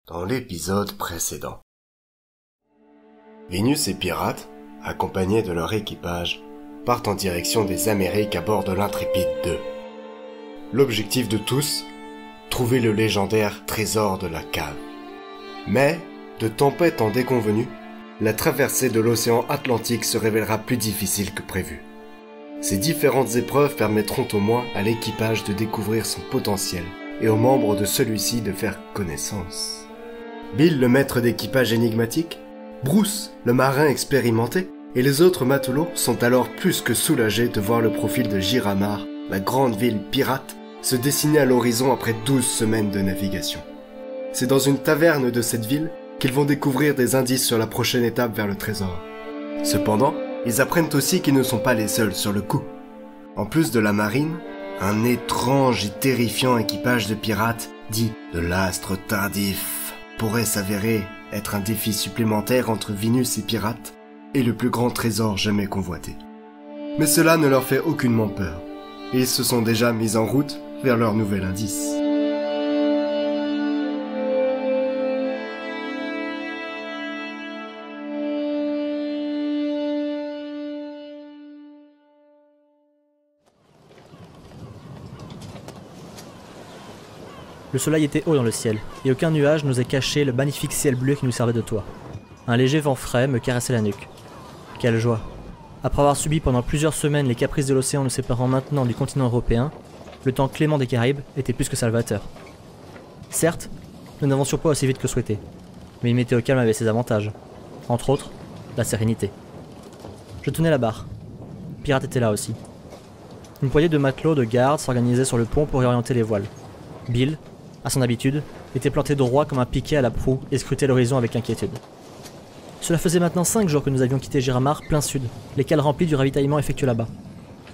dans l'épisode précédent. Vénus et Pirate, accompagnés de leur équipage, partent en direction des Amériques à bord de l'Intrépide 2. L'objectif de tous, trouver le légendaire trésor de la cave. Mais, de tempête en déconvenue, la traversée de l'océan Atlantique se révélera plus difficile que prévu. Ces différentes épreuves permettront au moins à l'équipage de découvrir son potentiel et aux membres de celui-ci de faire connaissance. Bill, le maître d'équipage énigmatique, Bruce, le marin expérimenté, et les autres matelots sont alors plus que soulagés de voir le profil de Giramar, la grande ville pirate, se dessiner à l'horizon après 12 semaines de navigation. C'est dans une taverne de cette ville qu'ils vont découvrir des indices sur la prochaine étape vers le trésor. Cependant, ils apprennent aussi qu'ils ne sont pas les seuls sur le coup. En plus de la marine, un étrange et terrifiant équipage de pirates, dit de l'astre tardif, pourrait s'avérer être un défi supplémentaire entre Vénus et Pirates et le plus grand trésor jamais convoité. Mais cela ne leur fait aucunement peur, et ils se sont déjà mis en route vers leur nouvel indice. Le soleil était haut dans le ciel, et aucun nuage n'osait cacher le magnifique ciel bleu qui nous servait de toit. Un léger vent frais me caressait la nuque. Quelle joie! Après avoir subi pendant plusieurs semaines les caprices de l'océan nous séparant maintenant du continent européen, le temps clément des Caraïbes était plus que salvateur. Certes, nous n'avancions pas aussi vite que souhaité, mais une météo calme avait ses avantages. Entre autres, la sérénité. Je tenais la barre. Pirate était là aussi. Une poignée de matelots de garde s'organisait sur le pont pour orienter les voiles. Bill, à son habitude, était planté droit comme un piquet à la proue et scrutait l'horizon avec inquiétude. Cela faisait maintenant 5 jours que nous avions quitté Giramar plein sud, les cales remplies du ravitaillement effectué là-bas.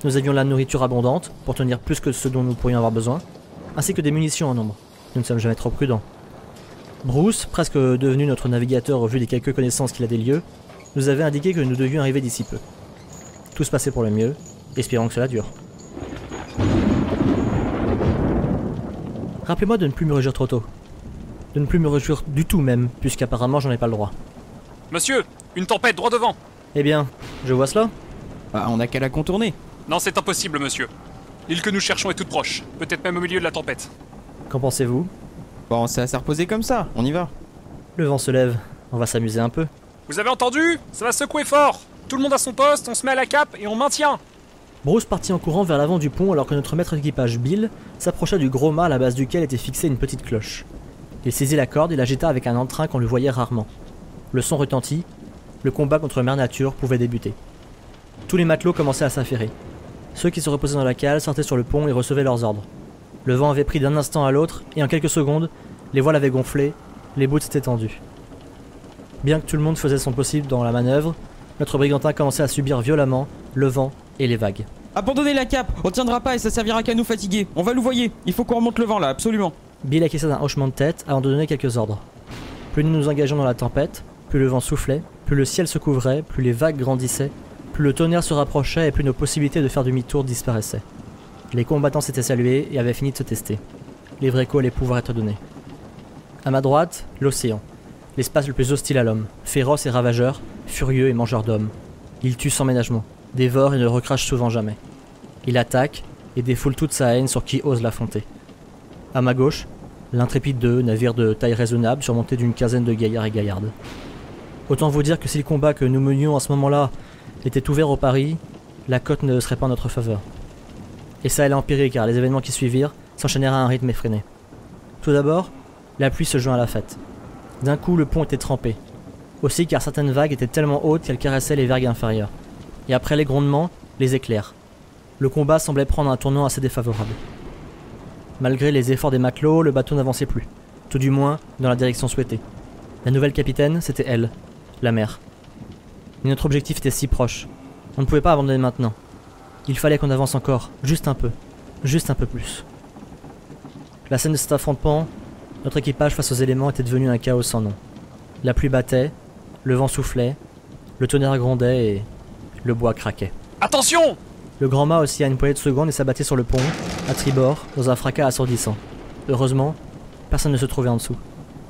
Nous avions la nourriture abondante, pour tenir plus que ce dont nous pourrions avoir besoin, ainsi que des munitions en nombre. Nous ne sommes jamais trop prudents. Bruce, presque devenu notre navigateur au vu des quelques connaissances qu'il a des lieux, nous avait indiqué que nous devions arriver d'ici peu. Tout se passait pour le mieux, espérons que cela dure. Rappelez-moi de ne plus me réjouir trop tôt. De ne plus me réjouir du tout même, puisqu'apparemment j'en ai pas le droit. Monsieur, une tempête droit devant. Eh bien, je vois cela. Bah, on a qu'à la contourner. Non, c'est impossible, monsieur. L'île que nous cherchons est toute proche, peut-être même au milieu de la tempête. Qu'en pensez-vous? Bon, ça va se reposer comme ça, on y va. Le vent se lève, on va s'amuser un peu. Vous avez entendu? Ça va secouer fort. Tout le monde à son poste, on se met à la cape et on maintient. Bruce partit en courant vers l'avant du pont alors que notre maître d'équipage Bill s'approcha du gros mât à la base duquel était fixée une petite cloche. Il saisit la corde et l'agita avec un entrain qu'on lui voyait rarement. Le son retentit, le combat contre mère nature pouvait débuter. Tous les matelots commençaient à s'affairer. Ceux qui se reposaient dans la cale sortaient sur le pont et recevaient leurs ordres. Le vent avait pris d'un instant à l'autre et en quelques secondes, les voiles avaient gonflé, les bouts étaient tendus. Bien que tout le monde faisait son possible dans la manœuvre, notre brigantin commençait à subir violemment le vent et les vagues. Abandonnez la cape, on tiendra pas et ça servira qu'à nous fatiguer. On va louvoyer, il faut qu'on remonte le vent là, absolument. Bill acquiesça d'un hochement de tête avant de donner quelques ordres. Plus nous nous engageons dans la tempête, plus le vent soufflait, plus le ciel se couvrait, plus les vagues grandissaient, plus le tonnerre se rapprochait et plus nos possibilités de faire demi-tour disparaissaient. Les combattants s'étaient salués et avaient fini de se tester. Les vrais coups allaient pouvoir être donnés. À ma droite, l'océan. L'espace le plus hostile à l'homme, féroce et ravageur, furieux et mangeur d'hommes. Il tue sans ménagement, dévore et ne recrache souvent jamais. Il attaque et défoule toute sa haine sur qui ose l'affronter. À ma gauche, l'Intrépide 2, navire de taille raisonnable surmonté d'une quinzaine de gaillards et gaillardes. Autant vous dire que si le combat que nous menions à ce moment-là était ouvert au pari, la côte ne serait pas en notre faveur. Et ça allait empirer car les événements qui suivirent s'enchaînèrent à un rythme effréné. Tout d'abord, la pluie se joint à la fête. D'un coup, le pont était trempé. Aussi car certaines vagues étaient tellement hautes qu'elles caressaient les vergues inférieures. Et après les grondements, les éclairs. Le combat semblait prendre un tournant assez défavorable. Malgré les efforts des matelots, le bateau n'avançait plus. Tout du moins, dans la direction souhaitée. La nouvelle capitaine, c'était elle, la mer. Mais notre objectif était si proche. On ne pouvait pas abandonner maintenant. Il fallait qu'on avance encore, juste un peu plus. La scène de cet affrontement, notre équipage face aux éléments était devenu un chaos sans nom. La pluie battait, le vent soufflait, le tonnerre grondait et le bois craquait. Attention! Le grand mât oscilla une poignée de secondes et s'abattait sur le pont, à tribord, dans un fracas assourdissant. Heureusement, personne ne se trouvait en dessous.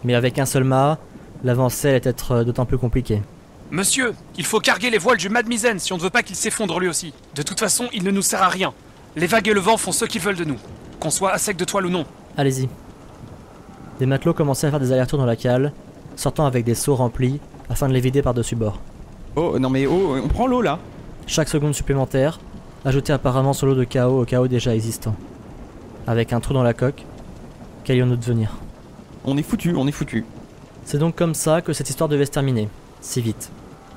Mais avec un seul mât, l'avancée allait être d'autant plus compliquée. Monsieur, il faut carguer les voiles du Madmizen si on ne veut pas qu'il s'effondre lui aussi. De toute façon, il ne nous sert à rien. Les vagues et le vent font ce qu'ils veulent de nous, qu'on soit à sec de toile ou non. Allez-y. Des matelots commençaient à faire des allers-retours dans la cale, sortant avec des seaux remplis afin de les vider par-dessus bord. Oh, non mais oh, on prend l'eau là. Chaque seconde supplémentaire ajoutait apparemment son lot de chaos au chaos déjà existant. Avec un trou dans la coque, qu'allions-nous devenir? On est foutu. C'est donc comme ça que cette histoire devait se terminer, si vite.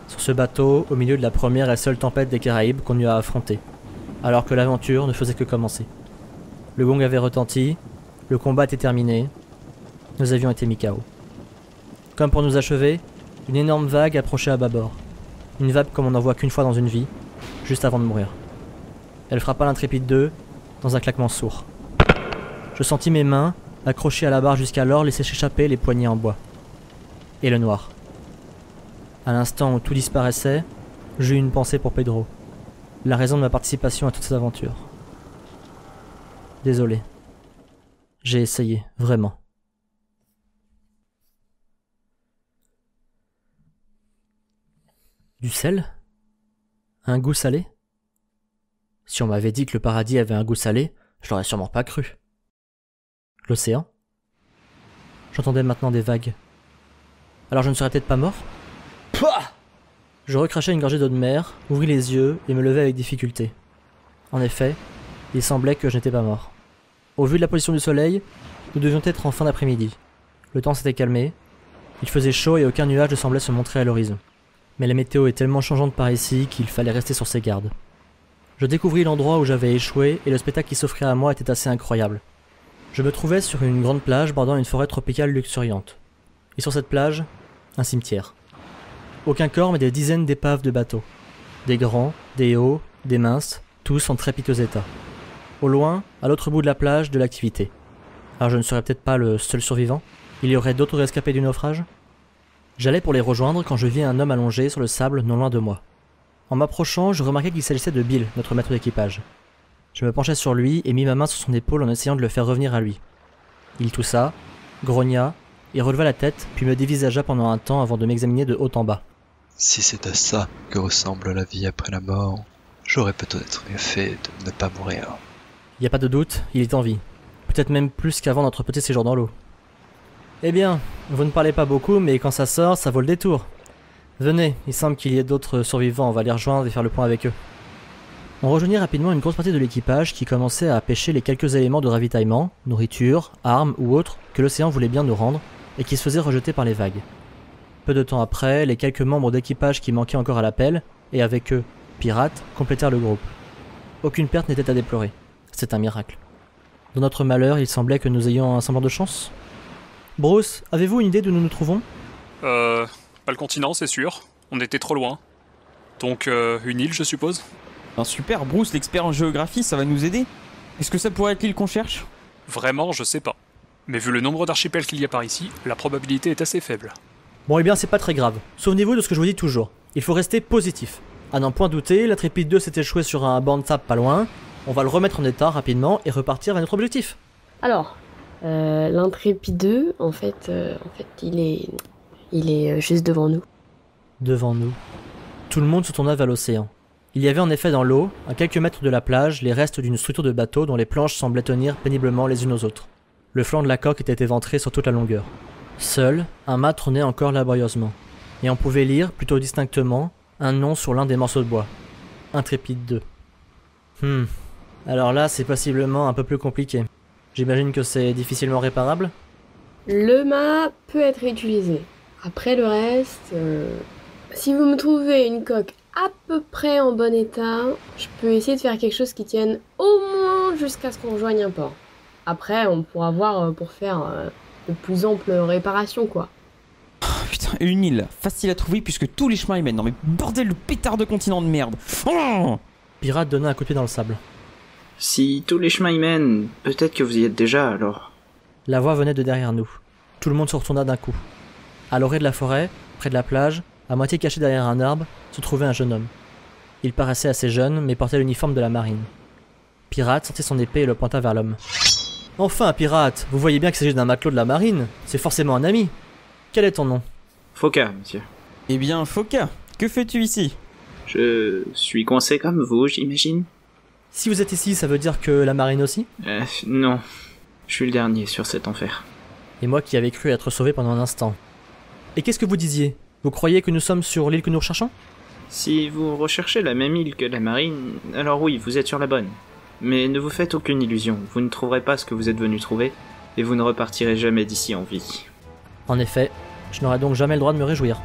Sur ce bateau, au milieu de la première et seule tempête des Caraïbes qu'on eut à affronter, alors que l'aventure ne faisait que commencer. Le gong avait retenti, le combat était terminé, nous avions été mis KO. Comme pour nous achever, une énorme vague approchait à bâbord. Une vague comme on n'en voit qu'une fois dans une vie, juste avant de mourir. Elle frappa l'Intrépide 2 dans un claquement sourd. Je sentis mes mains, accrochées à la barre jusqu'alors, laisser s'échapper les poignées en bois. Et le noir. À l'instant où tout disparaissait, j'eus une pensée pour Pedro. La raison de ma participation à toute cette aventure. Désolé. J'ai essayé, vraiment. Du sel? Un goût salé? Si on m'avait dit que le paradis avait un goût salé, je l'aurais sûrement pas cru. L'océan? J'entendais maintenant des vagues. Alors je ne serais peut-être pas mort? Pouah! Je recrachai une gorgée d'eau de mer, ouvris les yeux et me levai avec difficulté. En effet, il semblait que je n'étais pas mort. Au vu de la position du soleil, nous devions être en fin d'après-midi. Le temps s'était calmé, il faisait chaud et aucun nuage ne semblait se montrer à l'horizon. Mais la météo est tellement changeante par ici qu'il fallait rester sur ses gardes. Je découvris l'endroit où j'avais échoué et le spectacle qui s'offrait à moi était assez incroyable. Je me trouvais sur une grande plage bordant une forêt tropicale luxuriante. Et sur cette plage, un cimetière. Aucun corps mais des dizaines d'épaves de bateaux. Des grands, des hauts, des minces, tous en très piteux état. Au loin, à l'autre bout de la plage, de l'activité. Alors je ne serais peut-être pas le seul survivant? Il y aurait d'autres rescapés du naufrage? J'allais pour les rejoindre quand je vis un homme allongé sur le sable non loin de moi. En m'approchant, je remarquai qu'il s'agissait de Bill, notre maître d'équipage. Je me penchai sur lui et mis ma main sur son épaule en essayant de le faire revenir à lui. Il toussa, grogna et releva la tête, puis me dévisagea pendant un temps avant de m'examiner de haut en bas. Si c'est à ça que ressemble la vie après la mort, j'aurais peut-être mieux fait de ne pas mourir. Y a pas de doute, il est en vie. Peut-être même plus qu'avant notre petit séjour dans l'eau. Eh bien, vous ne parlez pas beaucoup, mais quand ça sort, ça vaut le détour. Venez, il semble qu'il y ait d'autres survivants, on va les rejoindre et faire le point avec eux. On rejoignit rapidement une grosse partie de l'équipage qui commençait à pêcher les quelques éléments de ravitaillement, nourriture, armes ou autres que l'océan voulait bien nous rendre et qui se faisaient rejeter par les vagues. Peu de temps après, les quelques membres d'équipage qui manquaient encore à l'appel, et avec eux, pirates, complétèrent le groupe. Aucune perte n'était à déplorer. C'est un miracle. Dans notre malheur, il semblait que nous ayons un semblant de chance. Bruce, avez-vous une idée d'où nous nous trouvons? Pas le continent, c'est sûr. On était trop loin. Donc, une île, je suppose? Ben super, Bruce, l'expert en géographie, ça va nous aider. Est-ce que ça pourrait être l'île qu'on cherche? Vraiment, je sais pas. Mais vu le nombre d'archipels qu'il y a par ici, la probabilité est assez faible. Bon, eh bien, c'est pas très grave. Souvenez-vous de ce que je vous dis toujours. Il faut rester positif. À n'en point douter, l'Intrépide 2 s'est échoué sur un banc de sable pas loin. On va le remettre en état rapidement et repartir vers notre objectif. Alors, l'Intrépide 2, en fait, il est juste devant nous. Devant nous. Tout le monde se tourna vers l'océan. Il y avait en effet dans l'eau, à quelques mètres de la plage, les restes d'une structure de bateau dont les planches semblaient tenir péniblement les unes aux autres. Le flanc de la coque était éventré sur toute la longueur. Seul, un mât trônait encore laborieusement. Et on pouvait lire, plutôt distinctement, un nom sur l'un des morceaux de bois. Intrépide 2. Alors là, c'est possiblement un peu plus compliqué. J'imagine que c'est difficilement réparable? Le mât peut être utilisé. Après le reste, si vous me trouvez une coque à peu près en bon état, je peux essayer de faire quelque chose qui tienne au moins jusqu'à ce qu'on rejoigne un port. Après, on pourra voir pour faire de plus amples réparations, quoi. Oh, putain, une île, facile à trouver puisque tous les chemins y mènent. Non mais bordel, le pétard de continent de merde. Oh! Pirate donna un coup de pied dans le sable. Si tous les chemins y mènent, peut-être que vous y êtes déjà alors. La voix venait de derrière nous. Tout le monde se retourna d'un coup. À l'orée de la forêt, près de la plage, à moitié caché derrière un arbre, se trouvait un jeune homme. Il paraissait assez jeune, mais portait l'uniforme de la marine. Pirate sortit son épée et le pointa vers l'homme. Enfin, pirate, vous voyez bien qu'il s'agit d'un matelot de la marine. C'est forcément un ami. Quel est ton nom? Foka, monsieur. Eh bien, Foka, que fais-tu ici? Je suis coincé comme vous, j'imagine. Si vous êtes ici, ça veut dire que la marine aussi? Non. Je suis le dernier sur cet enfer. Et moi qui avais cru être sauvé pendant un instant. Et qu'est-ce que vous disiez? Vous croyez que nous sommes sur l'île que nous recherchons? Si vous recherchez la même île que la marine, alors oui, vous êtes sur la bonne. Mais ne vous faites aucune illusion, vous ne trouverez pas ce que vous êtes venu trouver, et vous ne repartirez jamais d'ici en vie. En effet, je n'aurai donc jamais le droit de me réjouir.